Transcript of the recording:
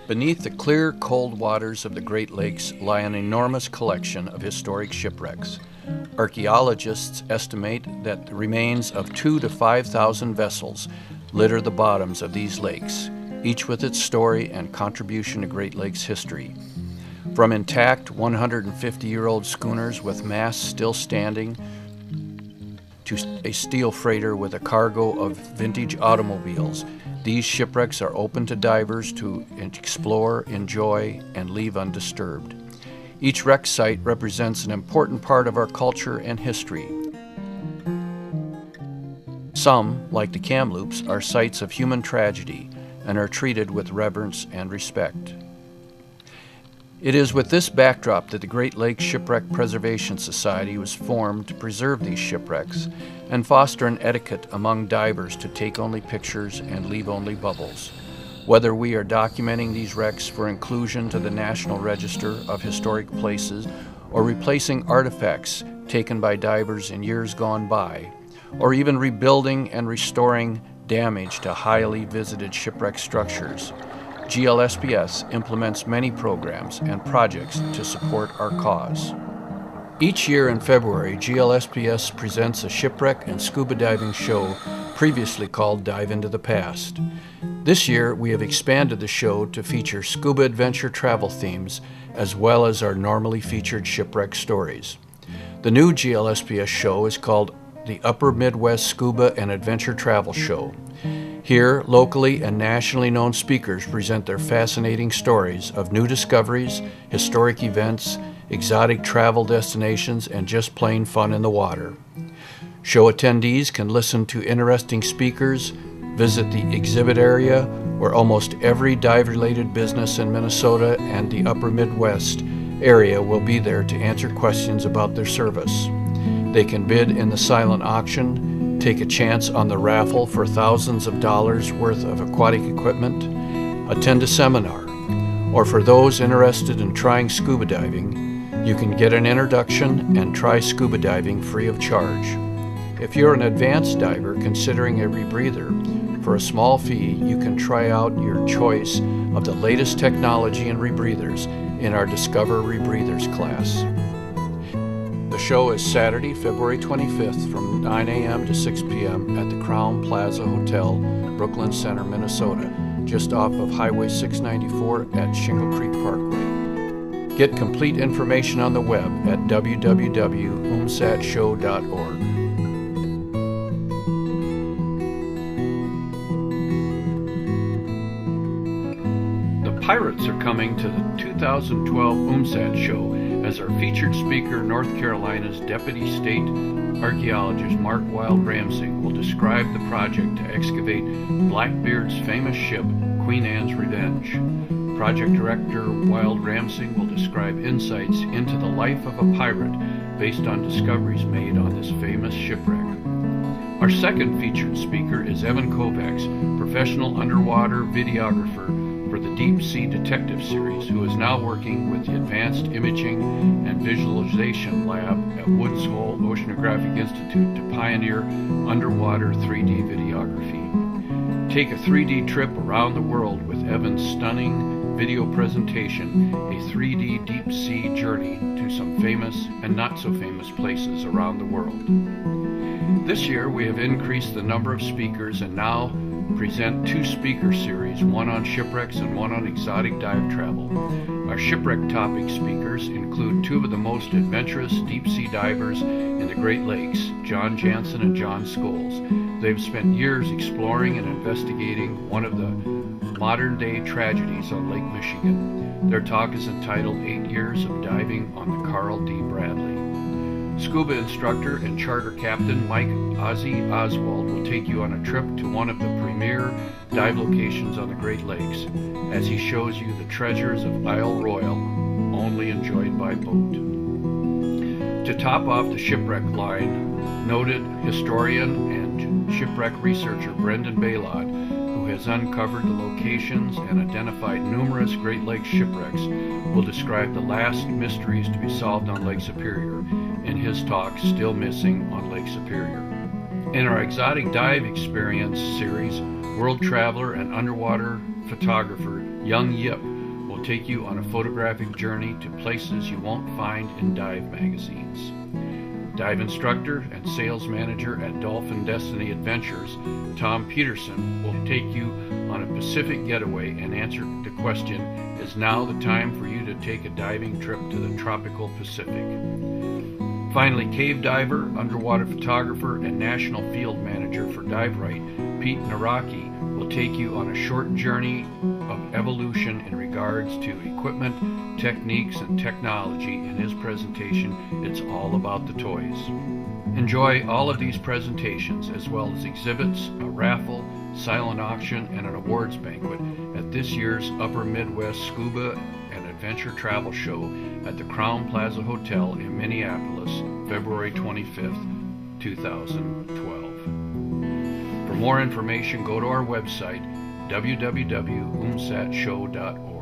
Beneath the clear, cold waters of the Great Lakes lie an enormous collection of historic shipwrecks. Archaeologists estimate that the remains of 2,000 to 5,000 vessels litter the bottoms of these lakes, each with its story and contribution to Great Lakes history. From intact 150-year-old schooners with masts still standing to a steel freighter with a cargo of vintage automobiles, these shipwrecks are open to divers to explore, enjoy, and leave undisturbed. Each wreck site represents an important part of our culture and history. Some, like the Kamloops, are sites of human tragedy and are treated with reverence and respect. It is with this backdrop that the Great Lakes Shipwreck Preservation Society was formed to preserve these shipwrecks and foster an etiquette among divers to take only pictures and leave only bubbles. Whether we are documenting these wrecks for inclusion to the National Register of Historic Places or replacing artifacts taken by divers in years gone by, or even rebuilding and restoring damage to highly visited shipwreck structures, GLSPS implements many programs and projects to support our cause. Each year in February, GLSPS presents a shipwreck and scuba diving show previously called Dive into the Past. This year, we have expanded the show to feature scuba adventure travel themes as well as our normally featured shipwreck stories. The new GLSPS show is called the Upper Midwest Scuba and Adventure Travel Show. Here, locally and nationally known speakers present their fascinating stories of new discoveries, historic events, exotic travel destinations, and just plain fun in the water. Show attendees can listen to interesting speakers, visit the exhibit area where almost every dive-related business in Minnesota and the Upper Midwest area will be there to answer questions about their service. They can bid in the silent auction, take a chance on the raffle for thousands of dollars worth of aquatic equipment, attend a seminar, or for those interested in trying scuba diving, you can get an introduction and try scuba diving free of charge. If you're an advanced diver considering a rebreather, for a small fee you can try out your choice of the latest technology in rebreathers in our Discover Rebreathers class. The show is Saturday, February 25th from 9 a.m. to 6 p.m. at the Crown Plaza Hotel, Brooklyn Center, Minnesota, just off of Highway 694 at Shingle Creek Parkway. Get complete information on the web at www.UMSATShow2012.mpg. The Pirates are coming to the 2012 UMSAT show as our featured speaker, North Carolina's Deputy State Archaeologist Mark Wild Ramsing will describe the project to excavate Blackbeard's famous ship, Queen Anne's Revenge. Project Director Wild Ramsing will describe insights into the life of a pirate based on discoveries made on this famous shipwreck. Our second featured speaker is Evan Kovacs, professional underwater videographer for the Deep Sea Detective series, who is now working with the Advanced Imaging and Visualization Lab at Woods Hole Oceanographic Institute to pioneer underwater 3D videography. Take a 3D trip around the world with Evan's stunning video presentation, a 3D deep sea journey to some famous and not so famous places around the world. This year we have increased the number of speakers and now present two speaker series, one on shipwrecks and one on exotic dive travel. Our shipwreck topic speakers include two of the most adventurous deep sea divers in the Great Lakes, John Jansen and John Scholes. They've spent years exploring and investigating one of the modern-day tragedies on Lake Michigan. Their talk is entitled 8 Years of Diving on the Carl D. Bradley. Scuba instructor and charter captain Mike Ozzy Oswald will take you on a trip to one of the premier dive locations on the Great Lakes as he shows you the treasures of Isle Royale, only enjoyed by boat. To top off the shipwreck line, noted historian and shipwreck researcher Brendan Baylod, who has uncovered the locations and identified numerous Great Lakes shipwrecks, will describe the last mysteries to be solved on Lake Superior in his talk, Still Missing on Lake Superior. In our Exotic Dive Experience series, world traveler and underwater photographer Young Yip will take you on a photographic journey to places you won't find in dive magazines. Dive instructor and sales manager at Dolphin Destiny Adventures, Tom Peterson, will take you on a Pacific getaway and answer the question, is now the time for you to take a diving trip to the tropical Pacific? Finally, cave diver, underwater photographer, and national field manager for Dive Right, Pete Naraki, will take you on a short journey of evolution in regards to equipment, techniques, and technology. In his presentation, It's All About the Toys. Enjoy all of these presentations, as well as exhibits, a raffle, silent auction, and an awards banquet at this year's Upper Midwest Scuba and Adventure Travel Show at the Crown Plaza Hotel in Minneapolis, February 25th, 2012. For more information, go to our website, www.umsatshow.org.